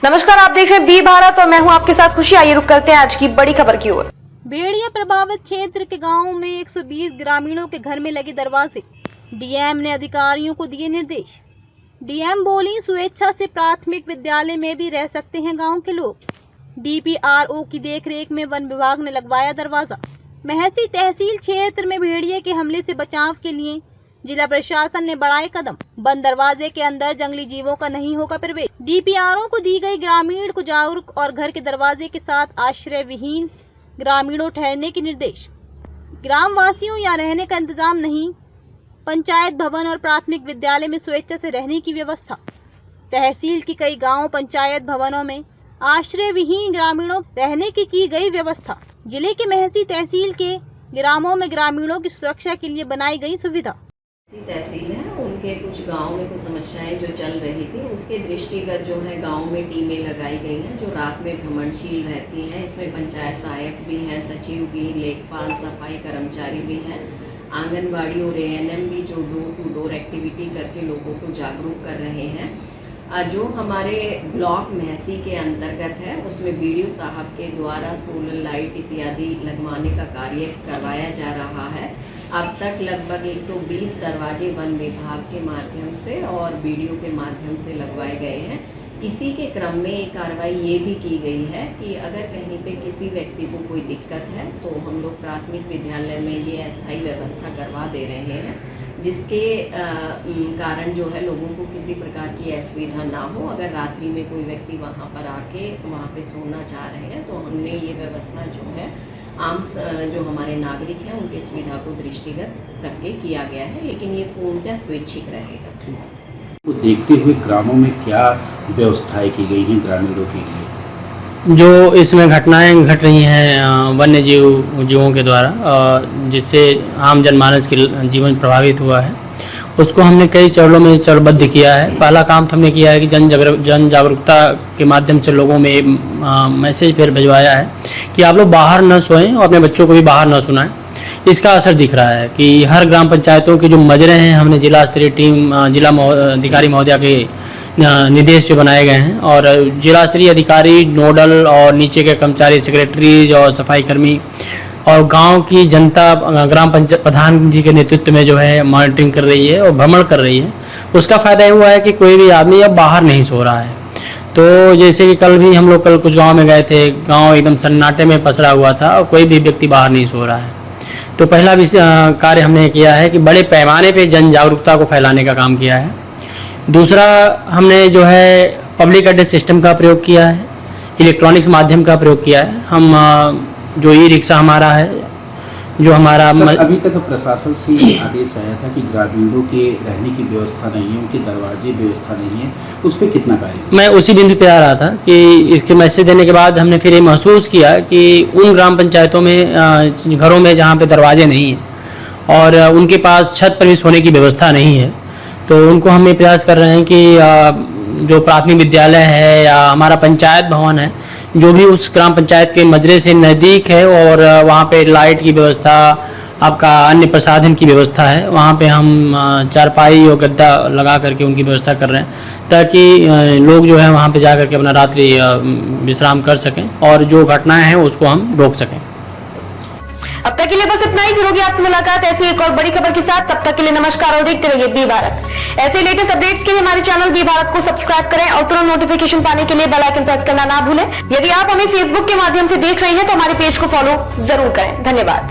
नमस्कार, आप देख रहे हैं बी भारत और मैं हूं आपके साथ खुशी। आइए रुक करते हैं आज की बड़ी खबर की ओर। भेड़िया प्रभावित क्षेत्र के गांवों में 120 ग्रामीणों के घर में लगे दरवाजे, डीएम ने अधिकारियों को दिए निर्देश। डीएम बोली, स्वेच्छा से प्राथमिक विद्यालय में भी रह सकते हैं गांव के लोग। डीपीआरओ की देखरेख में वन विभाग ने लगवाया दरवाजा। महसी तहसील क्षेत्र में भेड़िए के हमले से बचाव के लिए जिला प्रशासन ने बढ़ाए कदम। बंद दरवाजे के अंदर जंगली जीवों का नहीं होगा प्रवेश। डीपीआरओ को दी गई ग्रामीण को जागरूक और घर के दरवाजे के साथ आश्रय विहीन ग्रामीणों ठहरने के निर्देश। ग्राम वासियों या रहने का इंतजाम नहीं, पंचायत भवन और प्राथमिक विद्यालय में स्वेच्छा से रहने की व्यवस्था। तहसील की कई गांव पंचायत भवनों में आश्रय विहीन ग्रामीणों रहने की गई व्यवस्था। जिले के महसी तहसील के ग्रामों में ग्रामीणों की सुरक्षा के लिए बनाई गई सुविधा। तहसील है, उनके कुछ गांव में कुछ समस्याएं जो चल रही थी, उसके दृष्टिगत जो है गांव में टीमें लगाई गई हैं जो रात में भ्रमणशील रहती हैं। इसमें पंचायत सहायक भी है, सचिव भी, लेखपाल, सफाई कर्मचारी भी हैं, आंगनबाड़ी और एएनएम भी जो डोर टू डोर एक्टिविटी करके लोगों को जागरूक कर रहे हैं। जो हमारे ब्लॉक महसी के अंतर्गत है उसमें बीडीओ साहब के द्वारा सोलर लाइट इत्यादि लगवाने का कार्य करवाया जा रहा है। अब तक लगभग 120 दरवाजे वन विभाग के माध्यम से और बीडीओ के माध्यम से लगवाए गए हैं। इसी के क्रम में एक कार्रवाई ये भी की गई है कि अगर कहीं पे किसी व्यक्ति को कोई दिक्कत है तो हम लोग प्राथमिक विद्यालय में ये अस्थायी व्यवस्था करवा दे रहे हैं, जिसके कारण जो है लोगों को किसी प्रकार की असुविधा ना हो। अगर रात्रि में कोई व्यक्ति वहाँ पर आके वहाँ पे सोना चाह रहे हैं तो हमने ये व्यवस्था जो है आम जो हमारे नागरिक हैं उनकी सुविधा को दृष्टिगत रख के किया गया है, लेकिन ये पूर्णतः स्वैच्छिक रहेगा। तो देखते हुए ग्रामों में क्या व्यवस्थाएं की गई हैं ग्रामीणों के लिए? जो इसमें घटनाएं घट रही हैं वन्य जीवों के द्वारा, जिससे आम जनमानस के जीवन प्रभावित हुआ है, उसको हमने कई चरणों में चरणबद्ध किया है। पहला काम तो हमने किया है कि जन जागरूकता के माध्यम से लोगों में मैसेज फिर भिजवाया है कि आप लोग बाहर न सोएं और अपने बच्चों को भी बाहर न सुनाएं। इसका असर दिख रहा है कि हर ग्राम पंचायतों के जो मजरे हैं हमने जिला स्तरीय टीम जिला अधिकारी महोदया के निर्देश पे बनाए गए हैं और जिला स्तरीय अधिकारी, नोडल और नीचे के कर्मचारी, सेक्रेटरीज और सफाई कर्मी और गांव की जनता ग्राम पंचायत प्रधान जी के नेतृत्व में जो है मॉनिटरिंग कर रही है और भ्रमण कर रही है। उसका फ़ायदा ये हुआ है कि कोई भी आदमी अब बाहर नहीं सो रहा है। तो जैसे कि कल भी हम लोग कुछ गाँव में गए थे, गाँव एकदम सन्नाटे में पसरा हुआ था और कोई भी व्यक्ति बाहर नहीं सो रहा है। तो पहला कार्य हमने किया है कि बड़े पैमाने पे जन जागरूकता को फैलाने का काम किया है। दूसरा, हमने जो है पब्लिक एड्रेस सिस्टम का प्रयोग किया है, इलेक्ट्रॉनिक्स माध्यम का प्रयोग किया है। हम जो ई रिक्शा हमारा है, जो हमारा अभी तक प्रशासन से ये आदेश आया था कि ग्रामीणों के रहने की व्यवस्था नहीं है, उनके दरवाजे व्यवस्था नहीं है, उस पर कितना कार्य? मैं उसी बिंदु पे आ रहा था कि इसके मैसेज देने के बाद हमने फिर ये महसूस किया कि उन ग्राम पंचायतों में घरों में जहाँ पे दरवाजे नहीं हैं और उनके पास छत पर भी सोने की व्यवस्था नहीं है, तो उनको हम ये प्रयास कर रहे हैं कि जो प्राथमिक विद्यालय है या हमारा पंचायत भवन है, जो भी उस ग्राम पंचायत के मजरे से नज़दीक है और वहाँ पे लाइट की व्यवस्था, आपका अन्य प्रसाधन की व्यवस्था है, वहाँ पे हम चारपाई और गद्दा लगा करके उनकी व्यवस्था कर रहे हैं ताकि लोग जो है वहाँ पे जा करके अपना रात्रि विश्राम कर सकें और जो घटनाएं हैं उसको हम रोक सकें। अब तक के लिए बस इतना ही। फिर होगी आपसे मुलाकात ऐसी एक और बड़ी खबर के साथ। तब तक के लिए नमस्कार और देखते रहिए बी भारत। ऐसे लेटेस्ट अपडेट्स के लिए हमारे चैनल बी भारत को सब्सक्राइब करें और तुरंत नोटिफिकेशन पाने के लिए बेल आइकन प्रेस करना ना भूलें। यदि आप हमें फेसबुक के माध्यम से देख रहे हैं तो हमारे पेज को फॉलो जरूर करें। धन्यवाद।